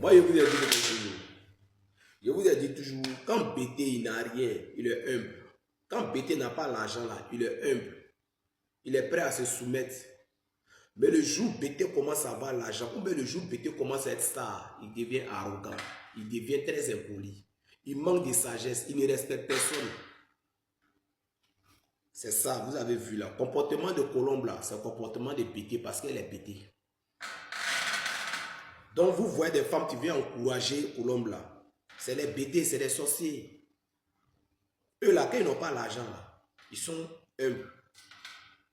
Moi, je vous ai dit toujours. Je vous ai dit toujours, quand BT il n'a rien, il est humble. Quand BT n'a pas l'argent là, il est humble. Il est prêt à se soumettre. Mais le jour où BT commence à avoir l'argent, ou bien le jour où BT commence à être star, il devient arrogant. Il devient très impoli. Il manque de sagesse. Il ne respecte personne. C'est ça, vous avez vu là. Comportement de Colombe là, c'est un comportement de BT parce qu'elle est BT. Donc vous voyez des femmes qui viennent encourager Colombe là. C'est les BT, c'est des sorciers. Eux là, quand ils n'ont pas l'argent là, ils sont humbles.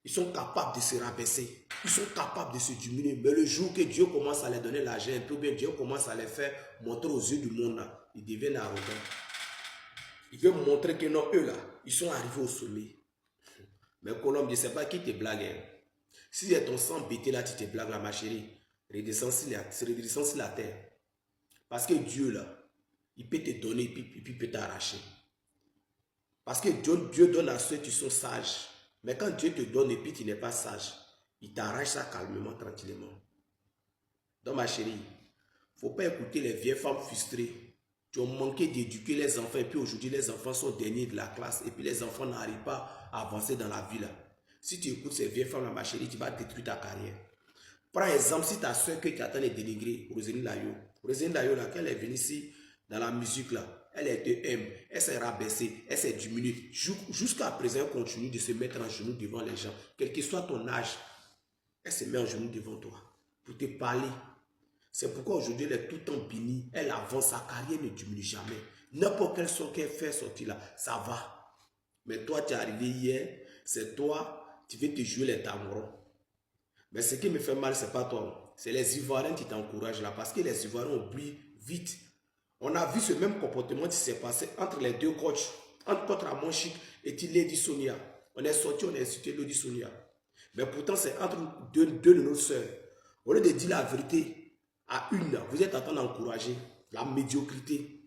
Ils sont capables de se rabaisser. Ils sont capables de se diminuer. Mais le jour que Dieu commence à les donner l'argent, ou bien Dieu commence à les faire montrer aux yeux du monde là, ils deviennent arrogants. Ils veulent montrer que non, eux là, ils sont arrivés au sommet. Mais Colombe, je ne sais pas qui te blague. Hein. Si c'est ton sang BT là, tu te blagues là, ma chérie. Redescends sur la terre. Parce que Dieu là, il peut te donner et puis il peut t'arracher. Parce que Dieu donne à ceux qui sont sages. Mais quand Dieu te donne et puis tu n'es pas sage, il t'arrache ça calmement, tranquillement. Donc ma chérie, il ne faut pas écouter les vieilles femmes frustrées qui ont manqué d'éduquer les enfants et puis aujourd'hui les enfants sont derniers de la classe et puis les enfants n'arrivent pas à avancer dans la vie là. Si tu écoutes ces vieilles femmes là, ma chérie, tu vas détruire ta carrière. Par exemple, si ta soeur qui attend de dénigrer, Roselyne Layo, là, quand elle est venue ici dans la musique là, elle était humble, elle s'est rabaissée, elle s'est diminuée. Jusqu'à présent, elle continue de se mettre en genoux devant les gens. Quel que soit ton âge, elle se met en genoux devant toi pour te parler. C'est pourquoi aujourd'hui, elle est tout le temps bénie. Elle avance, sa carrière ne diminue jamais. N'importe quel son qu'elle fait sortir là, ça va. Mais toi, tu es arrivé hier, c'est toi, tu veux te jouer les tambourons. Mais ce qui me fait mal, ce n'est pas toi. C'est les Ivoiriens qui t'encouragent là. Parce que les Ivoiriens oublient vite. On a vu ce même comportement qui s'est passé entre les deux coachs. Entre Contre Amonchik et Lady Sonia. On est sorti, on a insulté Lady Sonia. Mais pourtant, c'est entre deux de nos sœurs. Au lieu de dire la vérité à une, vous êtes en train d'encourager la médiocrité.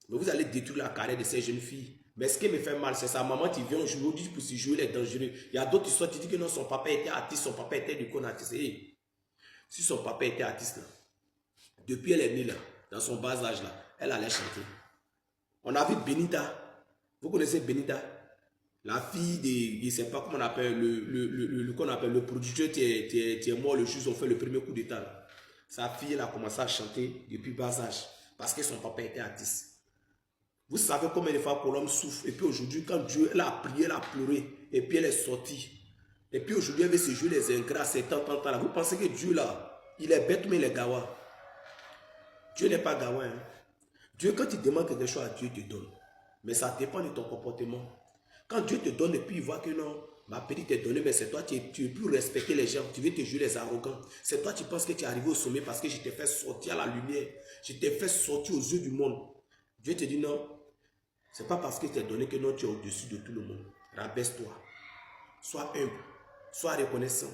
Mais vous allez détruire la carrière de ces jeunes filles. Mais ce qui me fait mal, c'est sa maman qui vient aujourd'hui pour se jouer les dangereux. Il y a d'autres qui sortent, qui disent que non, son papa était artiste, son papa était du con artiste. Hey, si son papa était artiste, là, depuis elle est née là, dans son bas âge là, elle allait chanter. On a vu Benita. Vous connaissez Benita? La fille de, je ne sais pas comment on appelle, le producteur qui est mort le jour où on fait le premier coup d'état. Sa fille, elle a commencé à chanter depuis bas âge parce que son papa était artiste. Vous savez combien de fois Colombe souffre. Et puis aujourd'hui, quand Dieu, elle a prié, elle a pleuré. Et puis elle est sortie. Et puis aujourd'hui, elle veut se jouer les ingrats, c'est tant là. Vous pensez que Dieu là, il est bête, mais il est gawa. Dieu n'est pas gawa. Hein. Dieu, quand il demande quelque chose à Dieu, il te donne. Mais ça dépend de ton comportement. Quand Dieu te donne et puis il voit que non, ma petite t'est donnée, mais c'est toi, tu veux plus respecter les gens, tu veux te jouer les arrogants. C'est toi, tu penses que tu es arrivé au sommet parce que je t'ai fait sortir à la lumière. Je t'ai fait sortir aux yeux du monde. Dieu te dit non. Ce n'est pas parce que tu es donné que non, tu es au-dessus de tout le monde. Rabaisse-toi. Sois humble. Sois reconnaissant.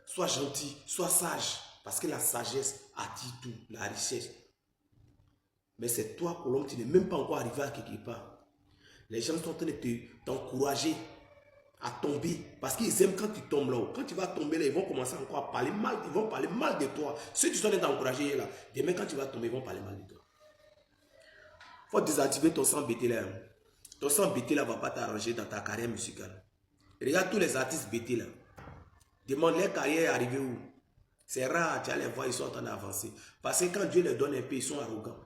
Sois gentil. Sois sage. Parce que la sagesse attire tout. La richesse. Mais c'est toi, Colombe, tu n'es même pas encore arrivé à quelque part. Les gens sont en train de t'encourager à tomber. Parce qu'ils aiment quand tu tombes là-haut. Quand tu vas tomber là, ils vont commencer encore à parler mal. Ils vont parler mal de toi. Ceux qui sont en train de t'encourager là, demain quand tu vas tomber, ils vont parler mal de toi. Il faut désactiver ton sang BT là. Ton sang BT là ne va pas t'arranger dans ta carrière musicale. Regarde tous les artistes BT là. Demande leur carrière est arrivée où. C'est rare, tu vas les voir, ils sont en train d'avancer. Parce que quand Dieu les donne un peu, ils sont arrogants.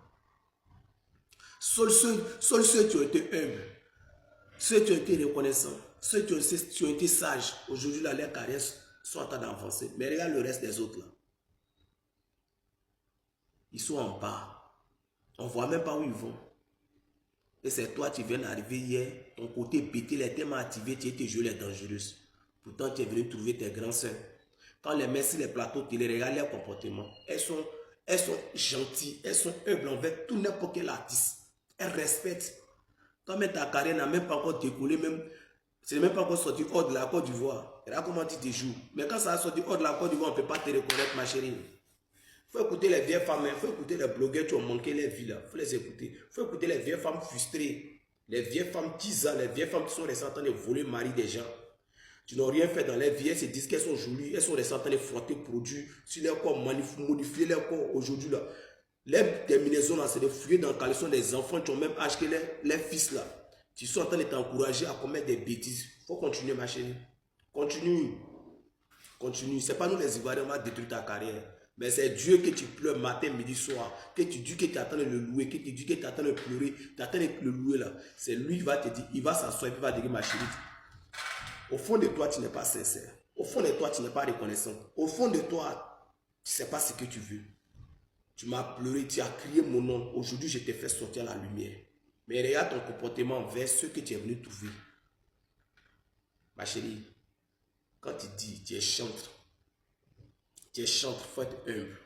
Seuls ceux qui ont été humbles, ceux qui ont été reconnaissants, ceux qui ont été sages, aujourd'hui là, leurs carrières sont en train d'avancer. Mais regarde le reste des autres là. Ils sont en bas. On ne voit même pas où ils vont. Et c'est toi, tu viens d'arriver hier, ton côté BT est tellement activé, tu étais joué les dangereuses. Pourtant, tu es venu trouver tes grands sœurs. Quand les mets sur les plateaux télé, regarde leur comportement. Elles sont gentilles, elles sont humbles envers tout n'importe quel artiste. Elles respectent. Toi-même, ta carrière n'a même pas encore décollé, même, c'est même pas encore sorti hors de la Côte d'Ivoire. Regarde comment tu te joues. Mais quand ça a sorti hors de la Côte d'Ivoire, on ne peut pas te reconnaître, ma chérie. Il faut écouter les vieilles femmes, il faut écouter les blogueurs qui ont manqué les vies là. Il faut les écouter. Il faut écouter les vieilles femmes frustrées. Les vieilles femmes qui les vieilles femmes qui sont restées en train de voler le mari des gens. Qui n'ont rien fait dans leur vie. Elles se disent qu'elles sont jolies. Elles sont restées en train de frotter produits sur leur corps, modifier leur corps aujourd'hui là. Les terminaisons là, c'est de fouiller dans le caleçon des enfants qui ont même âge que les fils là. Tu sont en train de t'encourager à commettre des bêtises. Il faut continuer, ma chérie. Continue. Continue. Ce n'est pas nous les Ivoiriens, on va détruire ta carrière. Mais c'est Dieu que tu pleures matin, midi, soir. Que tu dis que tu attends de le louer. Que tu dis que tu attends de pleurer. Tu attends de le louer là. C'est lui qui va te dire, il va s'asseoir et puis il va dire, ma chérie. Au fond de toi, tu n'es pas sincère. Au fond de toi, tu n'es pas reconnaissant. Au fond de toi, tu ne sais pas ce que tu veux. Tu m'as pleuré, tu as crié mon nom. Aujourd'hui, je t'ai fait sortir la lumière. Mais regarde ton comportement envers ceux que tu es venu trouver. Ma chérie, quand tu dis tu es chantre, il faut être humble.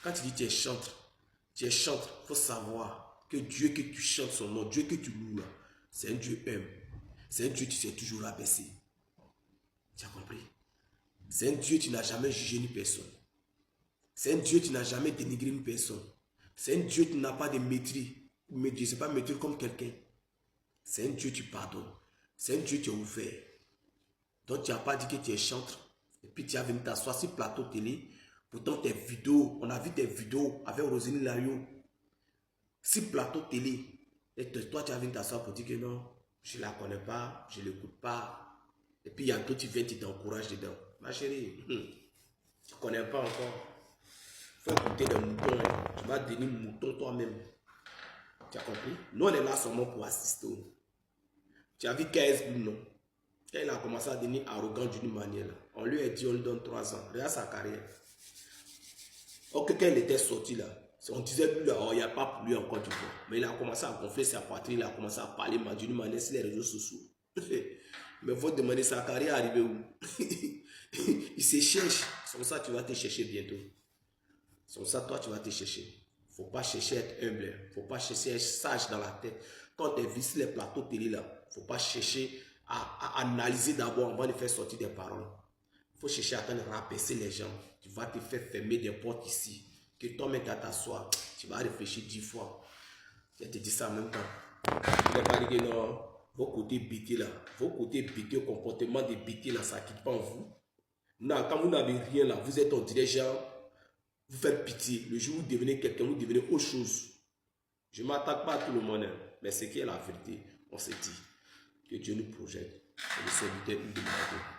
Quand tu dis tu es chantre, il faut savoir que Dieu que tu chantes son nom, Dieu que tu loues, c'est un Dieu humble. C'est un Dieu qui s'est toujours abaissé. Tu as compris? C'est un Dieu qui n'a jamais jugé ni personne. C'est un Dieu qui n'a jamais dénigré une personne. C'est un Dieu qui n'a pas de maîtrise. Mais Dieu, ce n'est pas maîtrise comme quelqu'un. C'est un Dieu qui pardonne. C'est un Dieu qui est ouvert. Donc tu n'as pas dit que tu es chantre. Et puis tu as venu t'asseoir sur plateau télé. Pourtant tes vidéos, on a vu tes vidéos avec Roselyne Lario. Sur plateau télé. Et toi tu as venu t'asseoir pour dire que non, je ne la connais pas, je ne l'écoute pas. Et puis il y a d'autres qui viennent, tu t'encourages dedans. Ma chérie, tu ne connais pas encore. Il faut écouter des moutons. Tu vas devenir mouton toi-même. Tu as compris? Nous, on est là seulement pour assister. Tu as vu KS Blue, non? Quand il a commencé à devenir arrogant d'une manière, on lui a dit on lui donne 3 ans. Regarde sa carrière. Ok, quand il était sorti là, on disait lui là, oh, il n'y a pas pour lui encore du coup. Mais il a commencé à gonfler sa poitrine, il a commencé à parler d'une manière sur les réseaux sociaux. Mais il faut demander sa carrière arrivée où? Il se cherche. Sans ça, tu vas te chercher bientôt. Sans ça, toi, tu vas te chercher. Il ne faut pas chercher à être humble. Il ne faut pas chercher à être sage dans la tête. Quand tu es vu sur les plateaux télé là, il ne faut pas chercher à analyser d'abord avant de faire sortir des paroles. Il faut chercher à rabaisser les gens. Tu vas te faire fermer des portes ici. Que toi-même tu t'assois, tu vas réfléchir 10 fois. Je te dis ça en même temps. Je ne vais pas dire que non, vos côtés bêtés là, vos côtés bêtés, au comportement des bêtés là, ça ne quitte pas en vous. Non, quand vous n'avez rien là, vous êtes en dirigeant, vous faites pitié. Le jour où vous devenez quelqu'un, vous devenez autre chose. Je ne m'attaque pas à tout le monde, mais ce qui est la vérité, on se dit que Dieu nous projette. Et le serviteur nous demande.